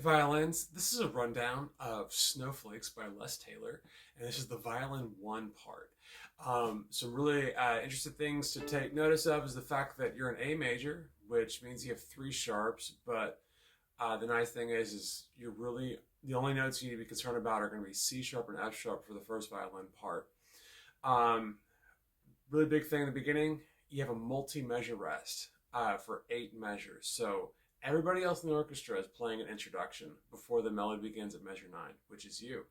Hey violins, this is a rundown of Snowflakes by Les Taylor, and this is the Violin I part. Some really interesting things to take notice of is the fact that you're an A major, which means you have three sharps, but the nice thing is you're really, the only notes you need to be concerned about are going to be C sharp and F sharp for the first violin part. Um, Really big thing in the beginning, you have a multi-measure rest for 8 measures. So everybody else in the orchestra is playing an introduction before the melody begins at measure 9, which is you.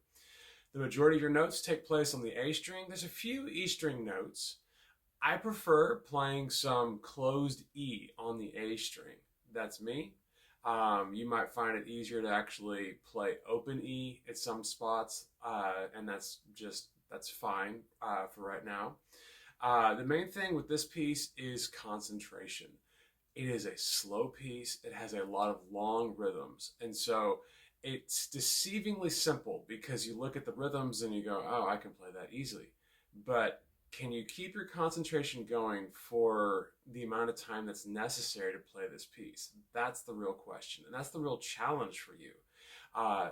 The majority of your notes take place on the A string. There's a few E string notes. I prefer playing some closed E on the A string. That's me. You might find it easier to actually play open E at some spots, and that's fine for right now. The main thing with this piece is concentration. It is a slow piece. It has a lot of long rhythms. And so it's deceivingly simple because you look at the rhythms and you go, oh, I can play that easily. But can you keep your concentration going for the amount of time that's necessary to play this piece? That's the real question. And that's the real challenge for you.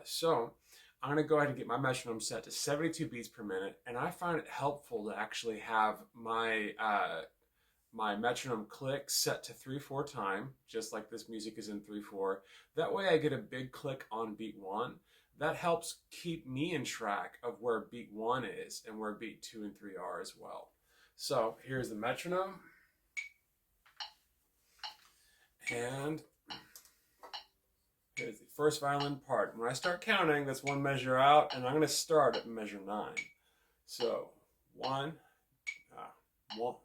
So I'm going to go ahead and get my metronome set to 72 beats per minute, and I find it helpful to actually have my metronome click set to 3/4 time, just like this music is in 3/4. That way I get a big click on beat 1. That helps keep me in track of where beat 1 is and where beat 2 and 3 are as well. So here's the metronome, and here's the first violin part. When I start counting, that's one measure out, and I'm going to start at measure 9. So, one, one,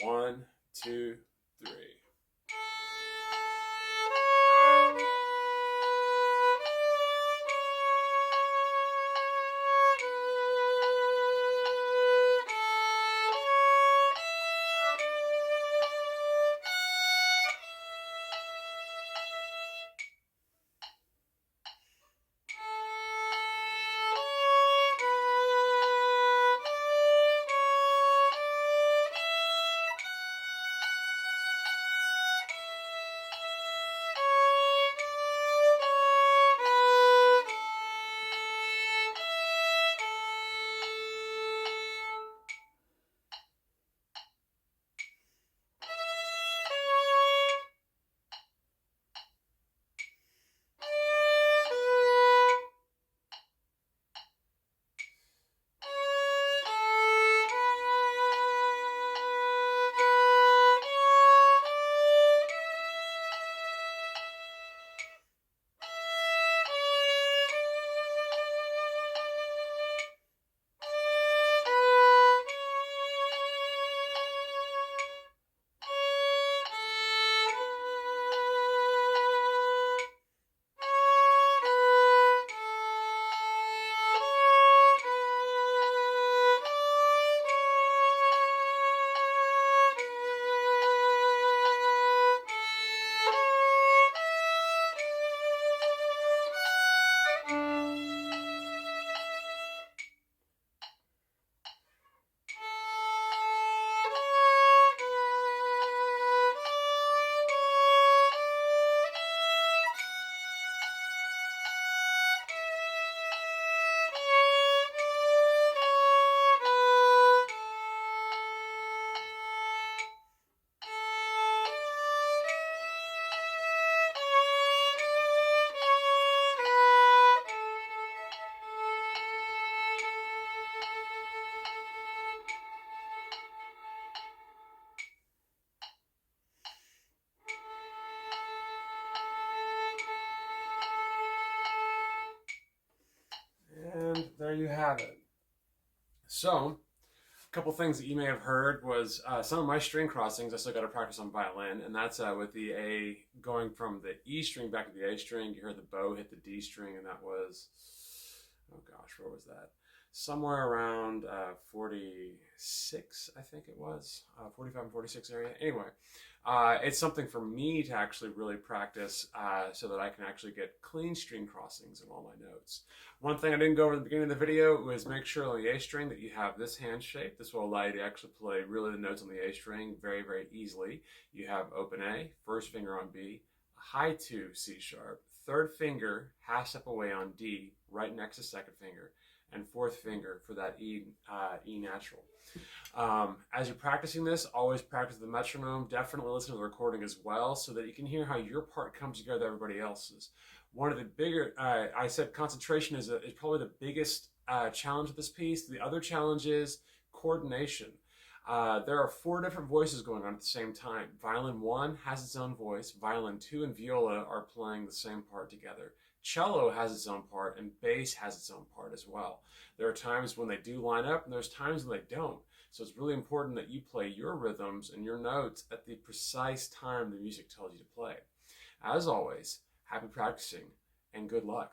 1, 2, 3. And there you have it. So, a couple things that you may have heard was some of my string crossings I still got to practice on violin, and that's with the A going from the E string back to the A string. You heard the bow hit the D string, and that was, oh gosh, where was that? Somewhere around 46, I think it was, 45 and 46 area. Anyway, it's something for me to actually really practice so that I can actually get clean string crossings in all my notes. One thing I didn't go over at the beginning of the video was make sure on the A string that you have this hand shape. This will allow you to actually play really the notes on the A string very, very easily. You have open A, first finger on B, high 2, C sharp, third finger half step away on D, right next to second finger, and fourth finger for that E natural. As you're practicing this, always practice the metronome. Definitely listen to the recording as well so that you can hear how your part comes together with everybody else's. One of the bigger, I said concentration is probably the biggest challenge of this piece. The other challenge is coordination. There are 4 different voices going on at the same time. Violin 1 has its own voice. Violin 2 and viola are playing the same part together. Cello has its own part, and bass has its own part as well. There are times when they do line up, and there's times when they don't. So it's really important that you play your rhythms and your notes at the precise time the music tells you to play. As always, happy practicing and good luck.